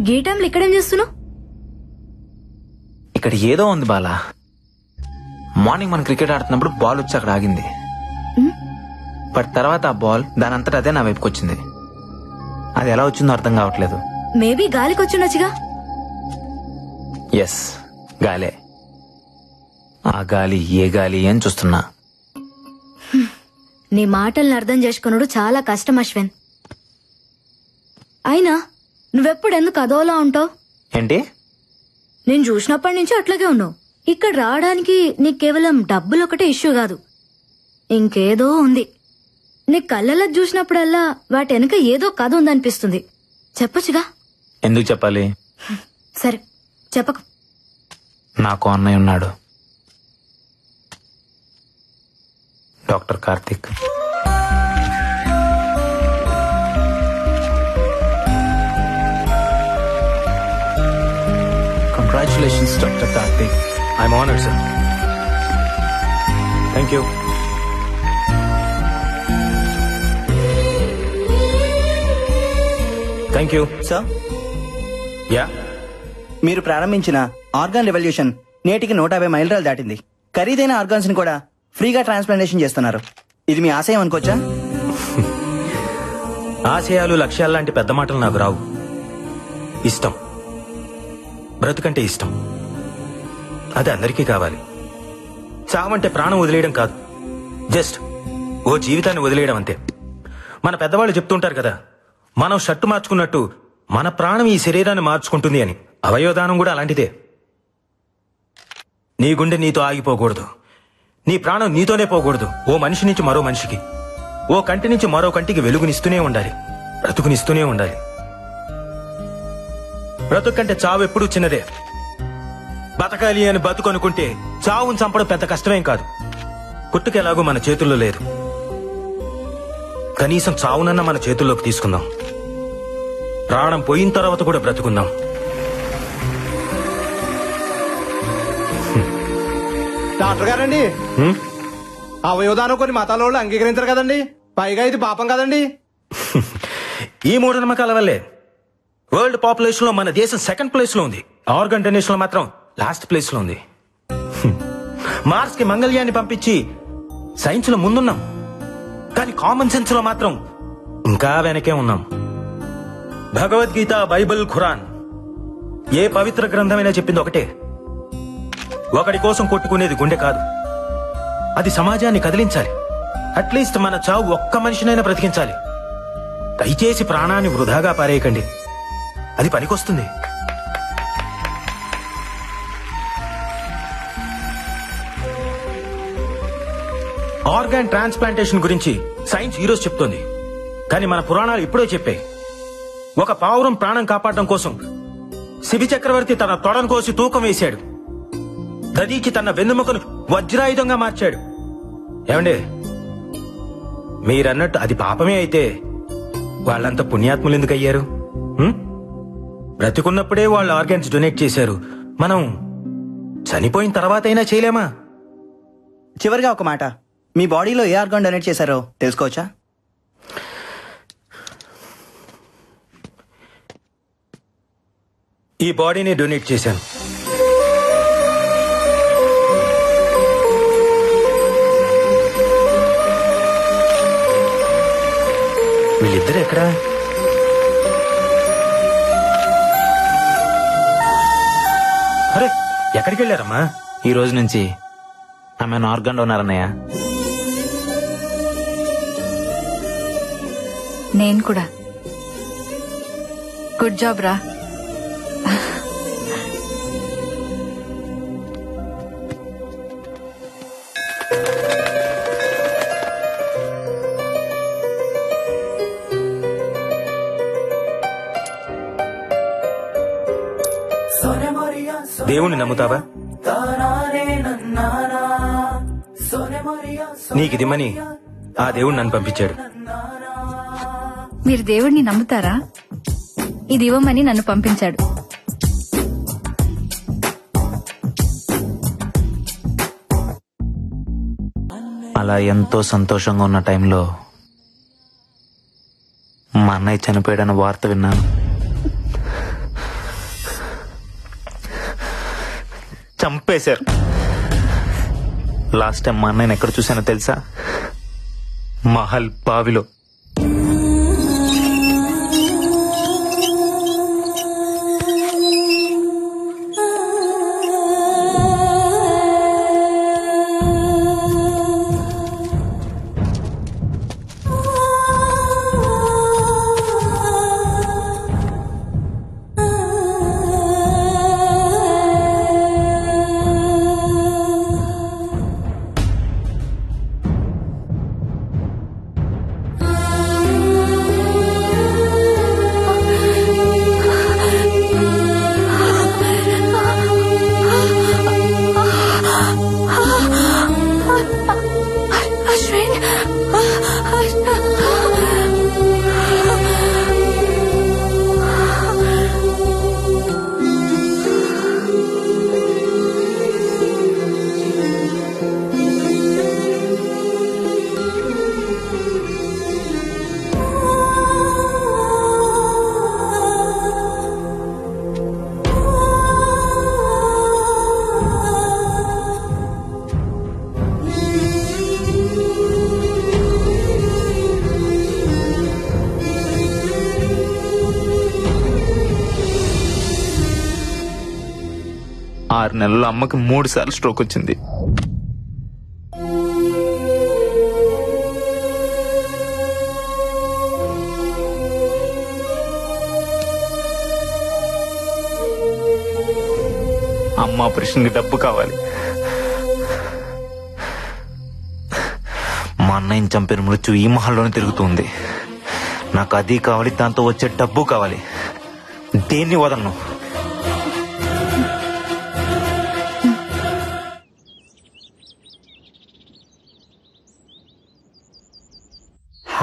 గీ టైంలో ఇక్కడేం చేస్తున్నావు? ఇక్కడ ఏదో ఉంది బాలా. మార్నింగ్ మనం క్రికెట్ ఆడుతున్నప్పుడు బాల్ వచ్చి అక్కడ ఆగింది. బట్ తర్వాత ఆ బాల్ దాని అంతటా అదే నా వైపుకి వచ్చింది. అది ఎలా వచ్చిందో అర్థం కావట్లేదు. మేబీ గాలికి వచ్చిండొచ్చుగా. ఎస్, గాలే. ఆ గాలి ఏ గాలి అని చూస్తున్నా. నీ మాటల్ని అర్థం చేసుకున్నాడు చాలా కష్టం అశ్విన్. అయినా నువ్వెప్పుడు ఎందుకు అదోలా ఉంటావు? ఏంటి? నేను చూసినప్పటి నుంచి అట్లాగే ఉన్నావు. ఇక్కడ రావడానికి నీకు కేవలం డబ్బులు ఒకటే ఇష్యూ కాదు, ఇంకేదో ఉంది. నీ కళ్ళలో చూసినప్పుడల్లా వాటి వెనక ఏదో కథ ఉందనిపిస్తుంది. చెప్పొచ్చుగా. ఎందుకు చెప్పాలి? సరే చెప్పకు. నాకు అన్నయ్య ఉన్నాడు, doctor Karthik. Congratulations doctor Karthik. I'm honoured sir. Thank you. Thank you sir. Yeah, మీరు ప్రారంభించిన ఆర్గాన్ రెవల్యూషన్ నేటికి 150 మైలురాలు దాటింది. ఖరీదైన ఆర్గాన్స్ ని కూడా ఫ్రీగా ట్రాన్స్ప్లాంటేషన్ చేస్తున్నారు. ఇది మీ ఆశయం అనుకోవచ్చా? ఆశయాలు లక్ష్యాలు లాంటి పెద్ద మాటలు నాకు రావు. ఇష్టం, బ్రతుకంటే ఇష్టం. అది అందరికీ కావాలి. చావంటే ప్రాణం వదిలేయడం కాదు, జస్ట్ ఓ జీవితాన్ని వదిలేయడం అంతే. మన పెద్దవాళ్ళు చెప్తుంటారు కదా, మనం షర్టు మార్చుకున్నట్టు మన ప్రాణం ఈ శరీరాన్ని మార్చుకుంటుంది అని. అవయవదానం కూడా అలాంటిదే. నీ గుండె నీతో ఆగిపోకూడదు, నీ ప్రాణం నీతోనే పోకూడదు. ఓ మనిషి నుంచి మరో మనిషికి, ఓ కంటి నుంచి మరో కంటికి వెలుగునిస్తూనే ఉండాలి, బ్రతుకునిస్తూనే ఉండాలి. బ్రతుకంటే చావు ఎప్పుడూ చిన్నదే. బతకాలి అని బతుకు అనుకుంటే చావును చంపడం పెద్ద కష్టమేం కాదు. పుట్టుకెలాగో మన చేతుల్లో లేదు, కనీసం చావునన్నా మన చేతుల్లోకి తీసుకుందాం. ప్రాణం పోయిన తర్వాత కూడా బ్రతుకుందాం. డాక్టర్ గారండి, అవయవదానం కొన్ని మతాల వాళ్ళు అంగీకరించారు కదండి, పైగా ఇది పాపం కదండి. ఈ మూఢనమ్మకాల వల్లే వరల్డ్ పాపులేషన్ లో మన దేశం సెకండ్ ప్లేస్ లో ఉంది. ఆర్గన్ డొనేషన్ లో మాత్రం లాస్ట్ ప్లేస్ లో ఉంది. మార్స్ కి మంగళ్యాన్ని పంపించి సైన్స్ లో ముందున్నాం, కానీ కామన్ సెన్స్ లో మాత్రం ఇంకా వెనకే ఉన్నాం. భగవద్గీత, బైబిల్, ఖురాన్, ఏ పవిత్ర గ్రంథమైనా చెప్పింది ఒకటే, ఒకడి కోసం కొట్టుకునేది గుండె కాదు, అది సమాజాన్ని కదిలించాలి. అట్లీస్ట్ మన చావు ఒక్క మనిషినైనా బ్రతికించాలి. దయచేసి ప్రాణాన్ని వృధాగా పారేయకండి, అది పనికొస్తుంది. ఆర్గాన్ ట్రాన్స్ప్లాంటేషన్ గురించి సైన్స్ ఈరోజు చెప్తోంది, కానీ మన పురాణాలు ఇప్పుడే చెప్పాయి. ఒక పావురం ప్రాణం కాపాడడం కోసం శిబి చక్రవర్తి తన తొడను కోసి తూకం వేశాడు. దదీచి తన వెన్నుముకను వజ్రాయుధంగా మార్చాడు. ఏమండే, మీరన్నట్టు అది పాపమే అయితే వాళ్ళంతా పుణ్యాత్ములు ఎందుకు అయ్యారు? బ్రతికున్నప్పుడే వాళ్ళు ఆర్గాన్స్ డొనేట్ చేశారు, మనం చనిపోయిన తర్వాత అయినా చేయలేమా? చివరిగా ఒక మాట, మీ బాడీలో ఏ ఆర్గాన్ డొనేట్ చేశారో తెలుసుకోవచ్చా? ఈ బాడీని డొనేట్ చేశాను. వీళ్ళిద్దరు ఎక్కడా? అరే, ఎక్కడికి వెళ్ళారమ్మా? ఈ రోజు నుంచి ఆమె ఆర్గాన్ డోనర్ అన్నయ్య. నేను కూడా. గుడ్ జాబ్ రా. దేవుణ్ణి నమ్ముతావా? నీకిదిమ్మని ఆ దేవుడు నన్ను పంపించాడు. మీరు దేవుడిని నమ్ముతారా? ఇది ఇవ్వమని నన్ను పంపించాడు. అలా ఎంతో సంతోషంగా ఉన్న టైంలో మా అన్నయ్య చనిపోయాడన్న వార్త విన్నాను. చంపేశారు. లాస్ట్ టైం మా అన్నయ్యని ఎక్కడ చూసానో తెలుసా? మహల్ బావిలో. ఆరు నెలల్లో అమ్మకి 3 సార్లు స్ట్రోక్ వచ్చింది. అమ్మ ఆపరేషన్కి డబ్బు కావాలి. మా అన్నయ్యని చంపిన మృత్యు ఈ మహల్లోనే తిరుగుతుంది. నాకు అది కావాలి, దాంతో వచ్చే డబ్బు కావాలి. దేన్ని వదలను.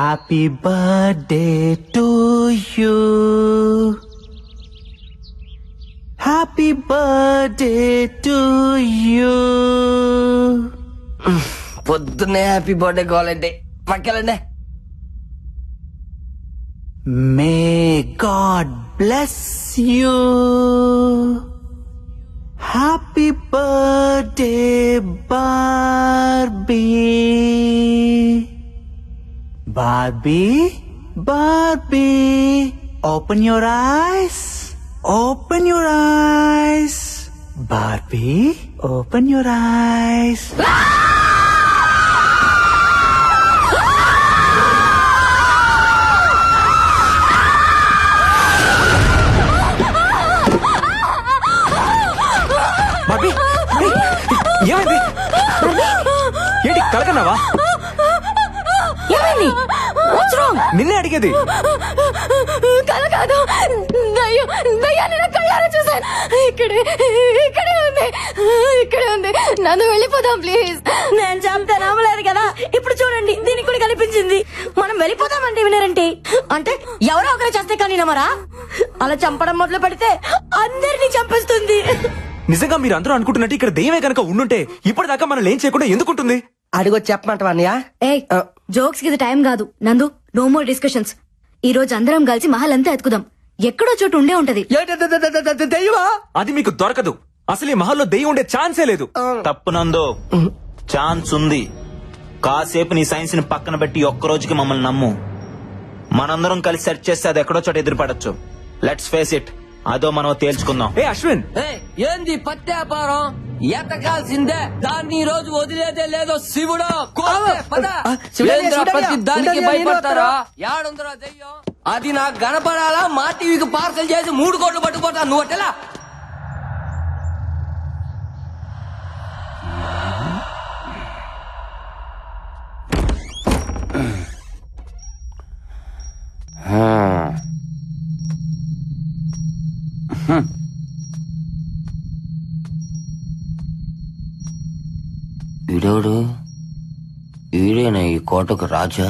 Happy birthday to you. Happy birthday to you. పొద్దున్నే హ్యాపీ బర్త్డే కావాలంటే పక్కెళ్ళండి. May God bless you. Happy birthday, Barbie. Barbie, Barbie, open your eyes. Open your eyes. Barbie, open your eyes. Barbie, ఏమైంది? ఏంటి కలకన్నావా? ఏమైంది? What's wrong? నిన్నే అడిగేది. కల కాదు, దయ్యాన్ని నా కళ్ళారా చూసాను. ఇక్కడే ఉంది. నన్ను వెళ్ళిపోదాం ప్లీజ్. నేను చంపితే నమ్మలేదు కదా, ఇప్పుడు చూడండి దీనికి కూడా కనిపించింది. మనం వెళ్ళిపోదామంటే వినరంటే, అంటే ఎవరో ఒకరు చేస్తే కానీ నమ్మరా? అలా చంపడం మొదలు పెడితే అందరినీ చంపేస్తుంది. నిజంగా మీరు అందరూ అనుకుంటున్నట్టు ఇక్కడ దెయ్యమే కనుక ఉండుంటే ఇప్పటిదాకా మనం ఏం చేయకుండా ఎందుకుంటుంది? అడిగొచ్చి చెప్పమంటావా అన్నయ్య? జోక్స్ కి టైం కాదు నందు. No more discussions. ఈ రోజు అందరం కలిసి మహల్ అంతా ఎత్తుకుదాం. ఎక్కడో చోటు ఉండే ఉంటది. దెయ్యమా? అది మీకు దొరకదు. అసలు ఈ మహల్లో దెయ్యం ఉండే ఛాన్సే లేదు. తప్పు నందో, ఛాన్స్ ఉంది. కాసేపు నీ సైన్స్ ని పక్కన పెట్టి ఒక్కరోజుకి మమ్మల్ని నమ్ము. మనందరం కలిసి సెర్చ్ చేస్తే అది ఎక్కడో చోట ఎదురుపడచ్చు. Let's face it. అదో మనం తేల్చుకుందాం. ఏ అశ్విన్, ఏంది పత్యాపారం? ఎతకాల్సిందే, దాన్ని ఈ రోజు వదిలేదే లేదో. శివుడు దానికి భయపడతారా? యాడుందరా దెయ్యం? అది నాకు కనపడాలా? మా టీవీకి పార్సల్ చేసి 3 కోట్లు పట్టుకుపోతా. నువ్వు అట్టెలా? వీడోడు వీడేనా ఈ కోటకు రాజా?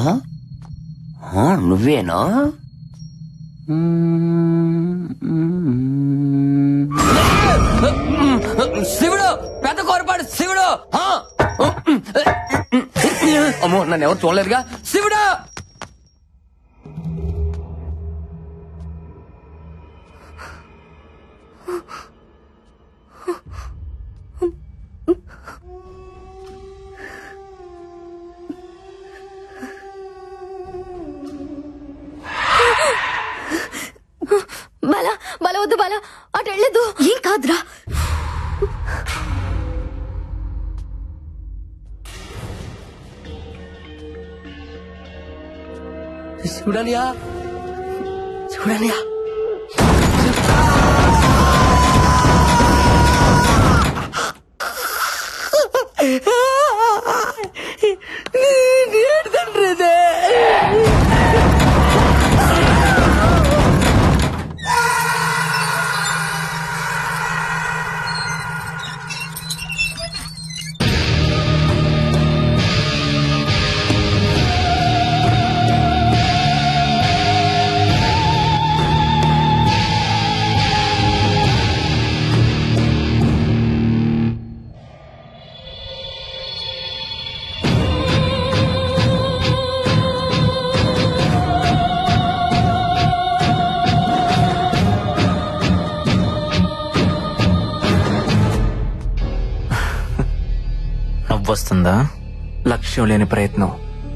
నువ్వేనా? శివుడు, పెద్ద కోరపాడు శివుడు. అమ్మో, నన్ను ఎవరు చూడలేదుగా. శివుడు, వద్దు బాలా, అటు వెళ్ళదు. ఏం కాదురా. చూడనియా చూడనియా తండ్రిదే. నవ్వొస్తుందా? లక్ష్యం లేని ప్రయత్నం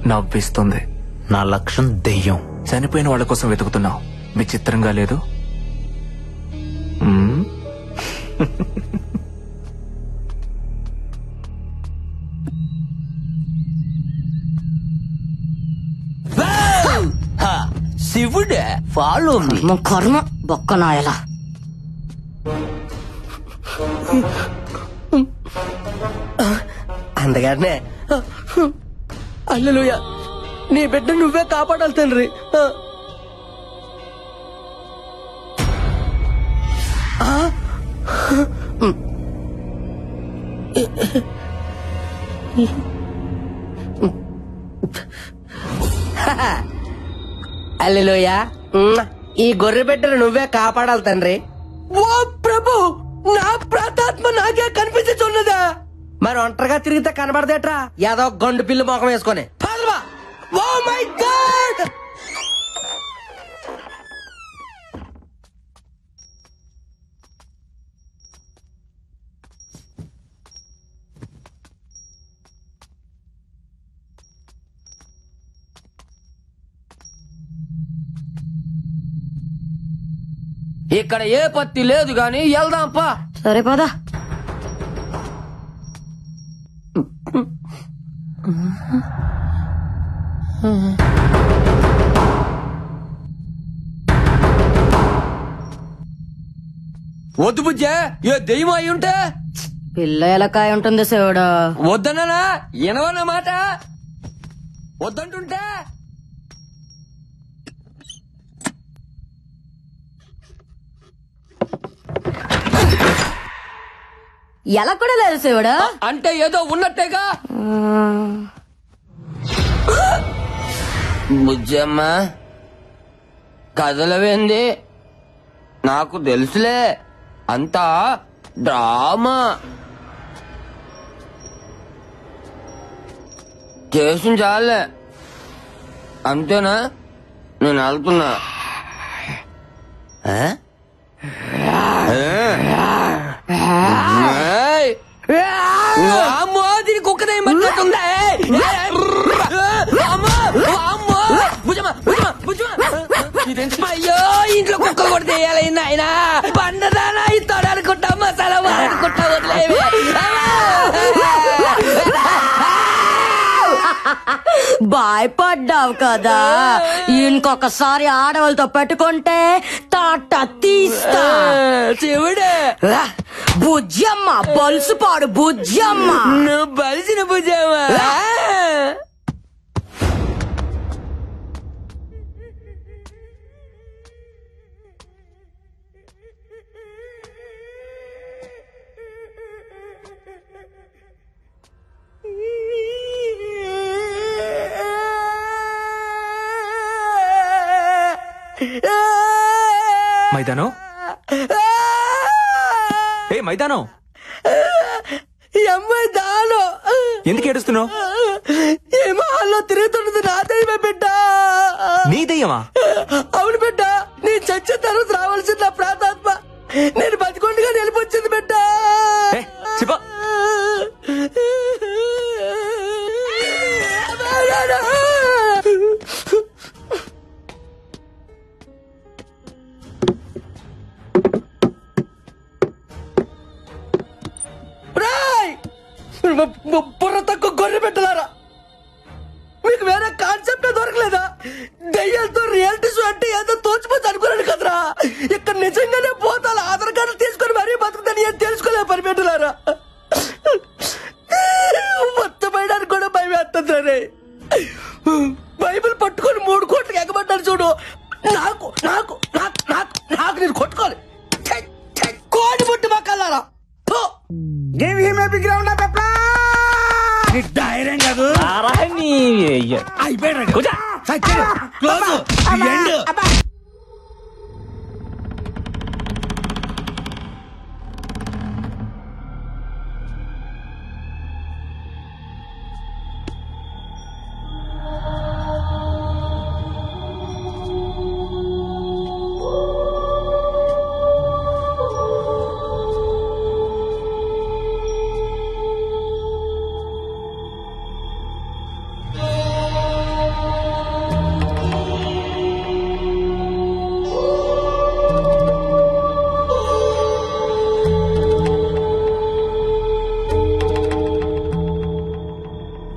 నవ్విస్తుంది. నా లక్ష్యం దెయ్యం. చనిపోయిన వాళ్ళ కోసం వెతుకుతున్నావు. విచిత్రంగా లేదు? శివుడే ఫాలో కర్మ బొక్కనాయలా. అందగానే అల్లెలుయా, నీ బిడ్డ నువ్వే కాపాడాలి తండ్రి. అల్లెలుయా, ఈ గొర్రె బిడ్డను నువ్వే కాపాడాలి తండ్రి. ఓ ప్రభు, నా ప్రాతాత్మ నాకే కనిపించున్నదా? మరి ఒంటరిగా తిరిగితే కనబడదేట్రా ఏదో గండు పిల్లి మొఖం వేసుకొని. Oh my god! ఇక్కడ ఏ పత్తి లేదు గాని వెళ్దాంపా. సరే పదా. వద్దు బుజ్జే, ఏ దెయ్యం అయి ఉంటే. పిల్ల ఎలకాయ ఉంటుంది శివుడా. వద్దన్నా ఎనవన్న మాట. వద్దంటుంటే ఎలా కూడా లేదు శివుడా. అంటే ఏదో ఉన్నట్టేగా. బుజ్జమ్మ కదలవేంది? నాకు తెలుసులే, అంతా డ్రామా చేసి చాలే. అంతేనా? నేను వెళ్తున్నా. అమ్మో, దీని కుక్కదే మట్టుందా? అయ్యో, ఇంట్లో కుక్క కూడా చేయాలి నాయనా. పండదానా ఇస్తాడు అనుకుంటా, మసాలా అనుకుంటా. వదిలేవి భయపడ్డావు కదా. ఇంకొకసారి ఆడవాళ్ళతో పెట్టుకుంటే తాట తీస్తా. శివుడే, బుజ్జమ్మ బలుసుపాడు బుజ్జమ్మ. నువ్వు బలిసిన బుజ్జమ్మ. మైదానం, ఏ మైదానం, అమ్మాయి దాను ఎందుకు ఏడుస్తున్నావు? ఈ మహాల్లో తిరుగుతున్నది నా దయ్యమే బిడ్డ. నీ దయ్యమా? అవును బిడ్డ, నీ చచ్చిన తర్వాత రావాల్సిన నా ప్రాతాత్మ నేను బతికొండగా నిలిపొచ్చింది బిడ్డ. చెప్ప బుర్ర తక్కువ గొర్రె పెట్టలారా, మీకు వేరే కాన్సెప్ట్ దొరకలేదా? దయ్యాలతో రియాలిటీ షో అంటే ఏదో తోచిపోతే అనుకున్నాను కదరా. ఇక్కడ నిజంగానే పోతాను ఆధార్ కార్డు తీసుకొని మరీ బతుకుతాను ఏం తెలుసుకోలే పరిపెట్టలారా. మొత్తం పడడానికి కూడా భయం వేస్తుంది. బైబిల్ పట్టుకొని 3 కోట్లకి ఎగబడ్డాను చూడు. నాకు నాకు నాకు నాకు నాకు నేను కొట్టుకోవాలి. కోడి పుట్టి మక్కలారా. ధైర్యం కాదు అయిపోయాడు.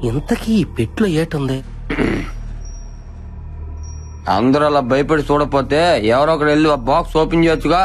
ఇంతకీ ఈ పెట్లో ఏటుంది? అందరూ అలా భయపడి చూడపోతే ఎవరో ఒకరు వెళ్ళి ఆ బాక్స్ ఓపెన్ చేయొచ్చుగా.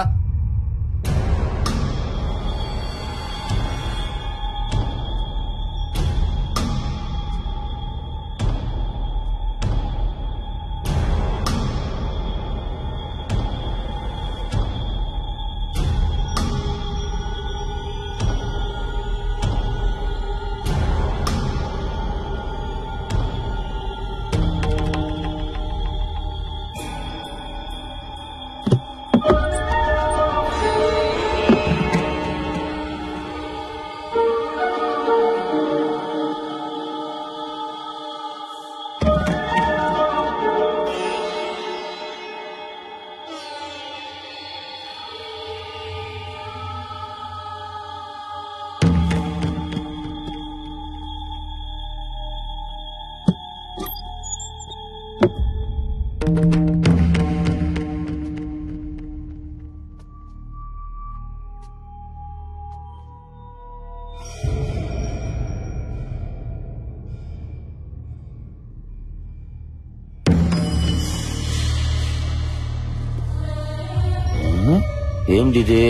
ఏంటిది?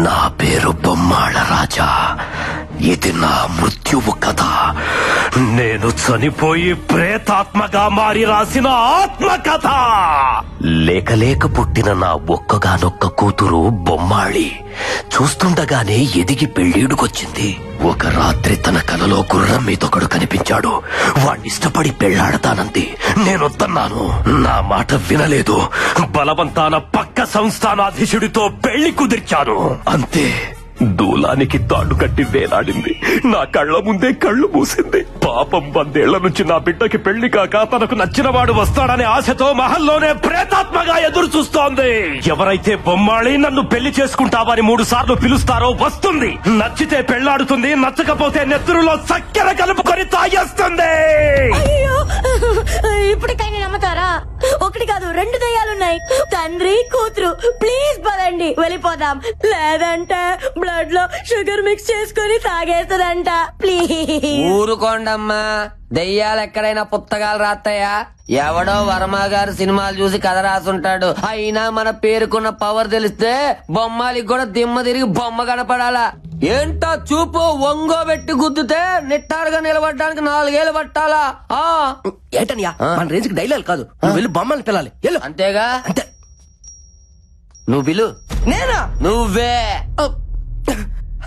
నా పేరు బొమ్మాళ రాజా. ఇది నా మృత్యువు కథ. నేను చనిపోయి ప్రేతాత్మగా మారి రాసిన ఆత్మకథ. లేక పుట్టిన నా ఒక్కగానొక్క కూతురు బొమ్మాళి చూస్తుండగానే ఎదిగి పెళ్ళీడుకొచ్చింది. ఒక రాత్రి తన కలలో గుర్రం మీదొకడు కనిపించాడు. వాణ్ణిష్టపడి పెళ్లాడతానంది. నేనొద్దన్నాను. నా మాట వినలేదు. బలవంతాన పక్క సంస్థానాధీశుడితో పెళ్లి కుదిర్చాను. అంతే, దూలానికి తాడు కట్టి వేలాడింది. నా కళ్ల ముందే కళ్ళు మూసింది. పాపం 100 ఏళ్ల నుంచి నా బిడ్డకి పెళ్లి కాక తనకు నచ్చిన వాడు వస్తాడనే ఆశతో మహల్లోనే ప్రేతాత్మగా ఎదురు చూస్తోంది. ఎవరైతే బొమ్మాళి నన్ను పెళ్లి చేసుకుంటావని 3 సార్లు పిలుస్తారో వస్తుంది. నచ్చితే పెళ్లాడుతుంది, నచ్చకపోతే నెత్తురులో చక్కెర కలుపుకొని తాగేస్తుంది. ఇప్పటికైనా నమ్ముతారా? 1 కాదు 2 దయ్యాలున్నాయి. తండ్రి కూతురు. ప్లీజ్ పదండి వెళ్ళిపోదాం. లేదంటే బ్లడ్ లో షుగర్ మిక్స్ చేసుకుని తాగేస్తుందంట. ప్లీజ్ ఊరుకోండమ్మా. దెయ్యాలు ఎక్కడైనా పుస్తకాలు రాస్తాయా? ఎవడో వర్మ గారు సినిమాలు చూసి కథ రాసుంటాడు. అయినా మన పేరుకున్న పవర్ తెలిస్తే బొమ్మాలికి కూడా దిమ్మ తిరిగి బొమ్మ కనపడాలా? ఏంటో చూపు ఒంగోబెట్టి గుద్దుతే నిట్టారుగా నిలబడడానికి 4 ఏళ్ళు పట్టాలా? ఏంటనియా మన రేంజ్ కి డైలాగ్ కాదు. నువ్వు వెళ్ళి బొమ్మల్ని పిల్లాలి. అంతేగా? అంతే. నువ్వు పిలు. నేనా? నువ్వే.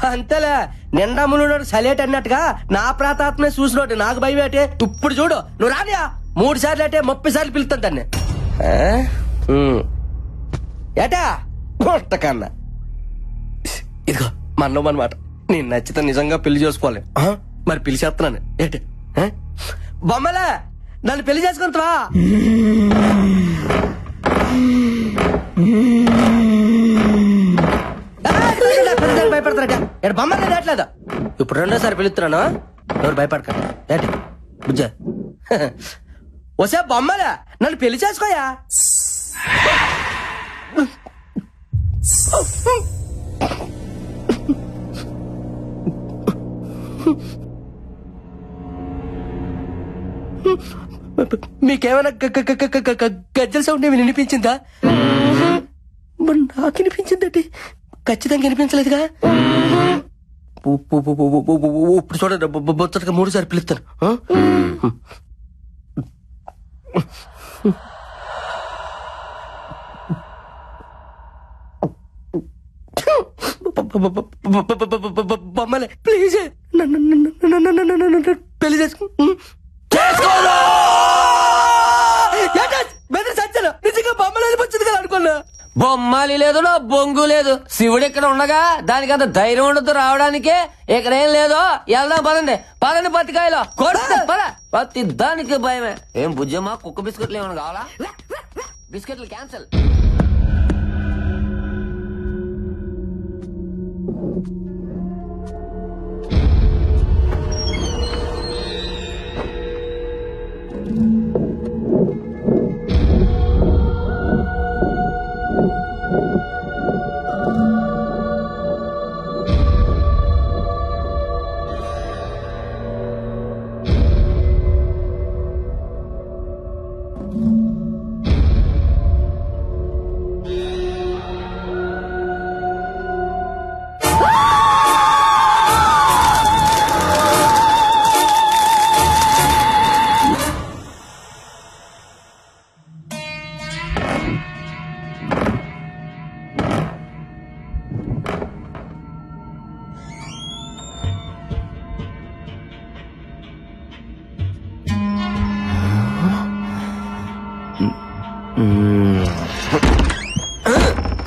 అంతేలే. నిండా మునుడు సలేట్ అన్నట్టుగా నా ప్రాతాత్మే చూసినోటి నాకు భయం ఏంటే? ఇప్పుడు చూడు, నువ్వు రానియా 3 సార్లు అంటే 30 సార్లు పిలుస్తాను దాన్ని. ఏటా కన్నా ఇదిగో మన్నమాట. నేను నచ్చితే నిజంగా పెళ్లి చేసుకోవాలి. మరి పిలిచేస్తున్నాను. ఏంటి బొమ్మలే నన్ను పెళ్లి చేసుకుంటావా? భయపడతారట. బొమ్మలే దాట్లేదు. ఇప్పుడు 2ోసారి పిలుస్తున్నాను. ఎవరు భయపడకండి. ఏంటి బుజ్జ వసే బొమ్మలే నన్ను పెళ్లి చేసుకోయా? మీకేమైనా గజ్జల సౌండ్ ఏమి వినిపించిందా? మరి నాకు వినిపించిందండి. ఖచ్చితంగా వినిపించలేదుగా. ఇప్పుడు చూడండి, బొచ్చటగా 3 సార్లు పిలుస్తాను. బొమ్మలే ప్లీజ్ పెళ్లి సచ్చాను. నిజంగా బొమ్మలేదు వచ్చింది కదా అనుకున్నా. బొమ్మాలి లేదు, నా బొంగు లేదు. శివుడు ఇక్కడ ఉండగా దానికి అంత ధైర్యం ఉండదు రావడానికే. ఇక్కడేం లేదో వెళ్దాం పదండి. పదండి పత్తికాయలో పద. పత్తి దానికి భయమే. ఏం బుజ్జమ్మా, కుక్క బిస్కెట్లు ఏమైనా కావాలా? బిస్కెట్లు క్యాన్సల్.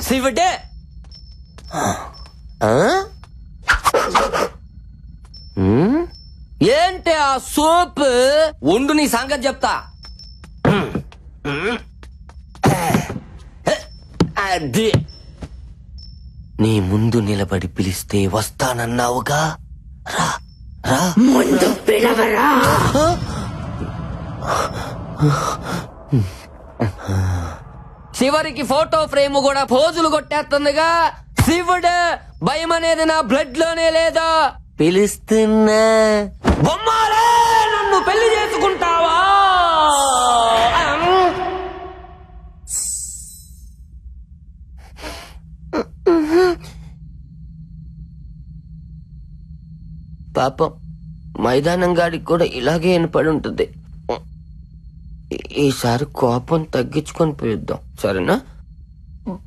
శివుడే ఏంటి ఆ సోప్? ఉండు నీ సంగతి చెప్తా. అది నీ ముందు నిలబడి పిలిస్తే వస్తానన్నావుగా. రా రా, ముందు పిలవరా. చివరికి ఫోటో ఫ్రేమ్ కూడా పోజులు కొట్టేస్తుందిగా. శివుడు భయం అనేది నా బ్లడ్ లోనే లేదా. పిలుస్తున్నా బొమ్మాలే, నన్ను పెళ్లి చేసుకుంటావా? పాపం మైదానం గాడికి కూడా ఇలాగే వినపడి ఉంటుంది. ఈసారి కోపం తగ్గించుకొని పిలుద్దాం, సరేనా?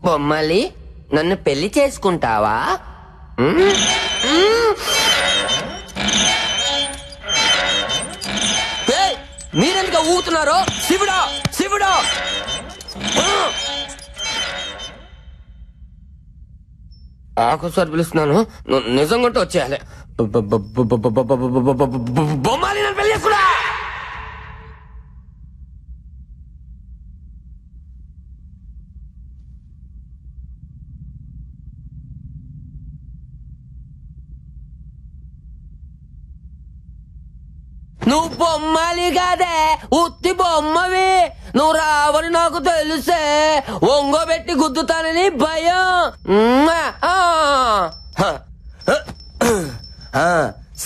బొమ్మాలి, నన్ను పెళ్లి చేసుకుంటావా? మీరెందుకు ఊగుతున్నారో? శివుడా శివుడా, ఆకోసారి పిలుస్తున్నాను, నిజంగా వచ్చేయాలి. బొమ్మాలి, నన్ను పెళ్లి చేసుకున్నా. నువ్వు బొమ్మాలి కాదే, ఉత్తి బొమ్మవి. నువ్వు రావని నాకు తెలుసే. ఒంగోబెట్టి గుద్దుతానని భయం.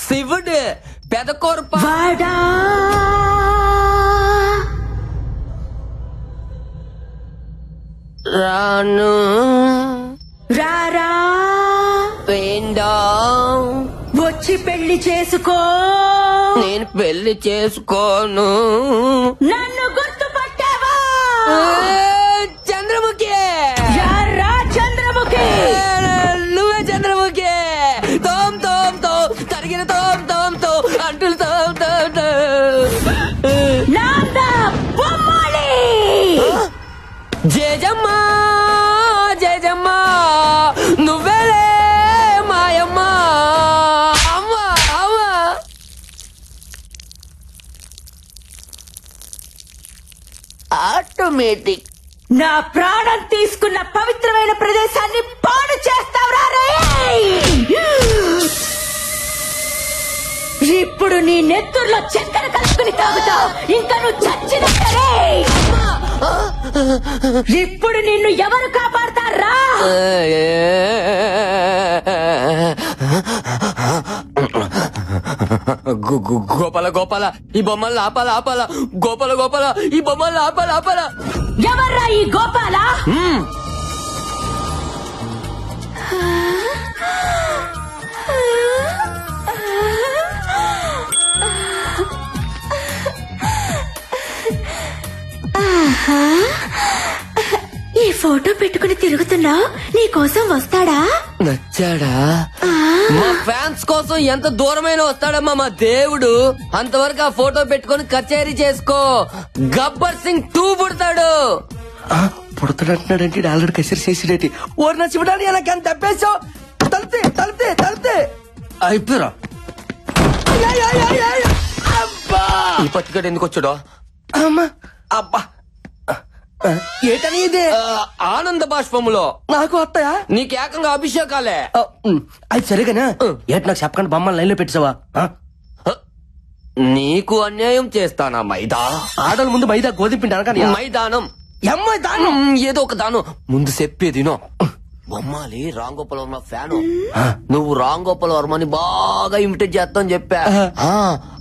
శివుడు పెదకొరప రాను రారా వేండా వచ్చి పెళ్లి చేసుకో. నేను పెళ్లి చేసుకోను. నన్ను గుర్తుపట్టావా? చంద్రముఖి. యారా చంద్రముఖి? నువ్వే చంద్రముఖి. తోమ్ తోమ్ తో తరిగిన తోమ్ తోమ్ తో అంటులు తోమ్ తోమ్ తో. నాందా బొమ్మాలి. జయజమ్మా జయజమ్మా, నువ్వేలే మాయమ్మ. అమ్మా అమ్మా. ఆటోమేటిక్. నా ప్రాణం తీసుకున్న పవిత్రమైన ప్రదేశాన్ని పాడు చేస్తావురా రే. ఇప్పుడు నీ నెత్తుర్లో చక్కెర కలుపుకుని తాగుతావు. ఇంకా నువ్వు చచ్చినట్టే. ఇప్పుడు నిన్ను ఎవరు కాపాడతారా? గోపాల గోపాల ఈ బొమ్మల్ని ఆపాల ఆపాల గోపాల గోపాల ఈ బొమ్మల్ని ఆపాల ఆపాల. ఎవర్రా ఈ గోపాల? ఈ ఫోటో పెట్టుకుని తిరుగుతున్నా నీ కోసం వస్తాడా? నచ్చాడా? మా ఫ్యాన్స్ కోసం ఎంత దూరమైన వస్తాడమ్మా మా దేవుడు. అంతవరకు ఆ ఫోటో పెట్టుకుని కచేరీ చేసుకో. గబ్బర్ సింగ్ 2 పుడతాడు. పుడతాడంటున్నాడంటే ఆల్రెడీ కసిరి చేసిడేటి. ఓరి నచ్చిపడానికి నాకు ఎంత తప్పేసావు. తలితే తలితే తలితే అయిపోయారా? ఈ పత్తికడు ఎందుకు వచ్చాడో? అబ్బా ఏటని ఇది? ఆనంద బాష్పములో నాకు వస్తాయా? నీకు ఏకంగా అభిషేకాలే. అది సరేగానా ఏట నాకు చెప్పకుండా బొమ్మలు లైన్లో పెట్టావా? నీకు అన్యాయం చేస్తానా మైదా? ఆడల ముందు మైదా గోధుమ పిండి అనగా మైదానం ఏదో ఒక దానం ముందు చెప్పేదినో. బొమ్మాలి రామ్ గోపాల్ వర్మ ఫ్యాను. నువ్వు రామ్ గోపాల్ వర్మని బాగా ఇమిటేట్ చేస్తాను చెప్పా.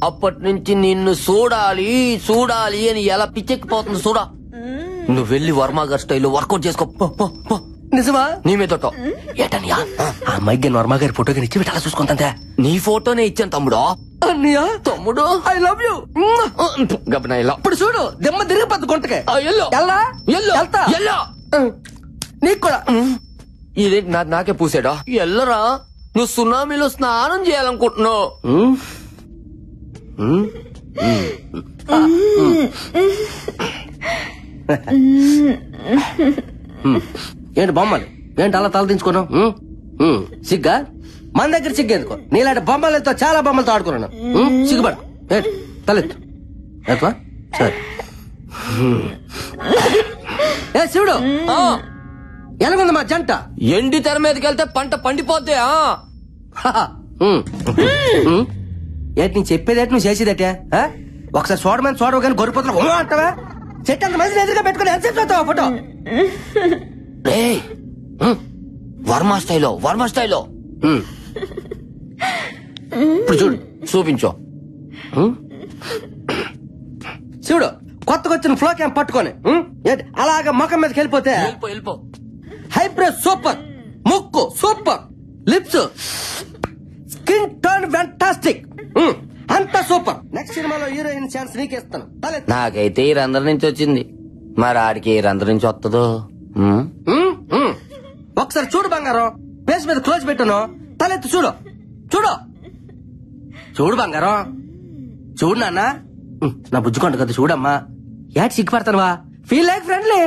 అప్పటి నుంచి నిన్ను చూడాలి చూడాలి అని ఎలా పిచ్చెక్కిపోతుంది చూడా. నువ్వు వెళ్ళి వర్మ గారి స్టైల్లో వర్కౌట్ చేసుకో. నిజమా? నీ మీద ఏటనియా ఆ అమ్మాయికి వర్మ గారి ఫోటో ఇచ్చి పెట్టాలా చూసుకుంటా. నీ ఫోటోనే ఇచ్చాను తమ్ముడు. అన్నయ్య తమ్ముడు ఐ లవ్ యూ. గబనా ఇలా ఇప్పుడు చూడు దిమ్మ తిరిగి పద్దు గుంటకే నీకు కూడా ఇది నాకే పూసాడా? ఎల్లరా నువ్వు సునామీలో స్నానం చేయాలనుకుంటున్నావు. ఏంటి బొమ్మలు ఏంటి అలా తల దించుకున్నావు? సిగ్గా మన దగ్గర సిగ్గేందుకో. నీలాంటి బొమ్మలతో చాలా బొమ్మలతో ఆడుకున్నాను. సిగ్గుపడు ఏంటి తలెత్తు సరే. ఏ శివుడు ఎలాగుంది మా జంట? ఎండి తెర మీదకి వెళ్తే పంట పండిపోద్ది. ఏంటి నేను చెప్పేదేటి నువ్వు చేసేదటే? ఒకసారి చూడమని చూడవు కానీ గొర్రెపోతున్నా అంటావా? చెట్టు అంత మంది ఎదురుగా పెట్టుకుని ఎంత చెప్తావు ఫోటో? వర్మ స్టైలో వర్మ స్టైలో ఇప్పుడు చూడు చూపించు. చూడు కొత్తగా వచ్చిన ఫ్లో క్యాంప్ పట్టుకొని అలాగా ముఖం మీదకి వెళ్ళిపోతే వెళ్ళిపో. హైబ్రో సూపర్, ముక్కు super, lips skin tone fantastic, అంతా సూపర్. నెక్స్ట్ సినిమాలో హీరోయిన్ ఛాన్స్ నీకేస్తాను. నాకైతే ఈ రంధ్రం నుంచి వచ్చింది, మరి ఆడికి ఈ రంధ్రం నుంచి వస్తుందో. ఒకసారి చూడు బంగారం, బేస్ మీద క్లోజ్ పెట్టాను, తలెత్తి చూడు చూడు చూడు బంగారం చూడు నాన్న. నా బుజ్జుకొండ కదా చూడమ్మా. యాడ్ సిగ్గుపడతానువా? Feel like friendly.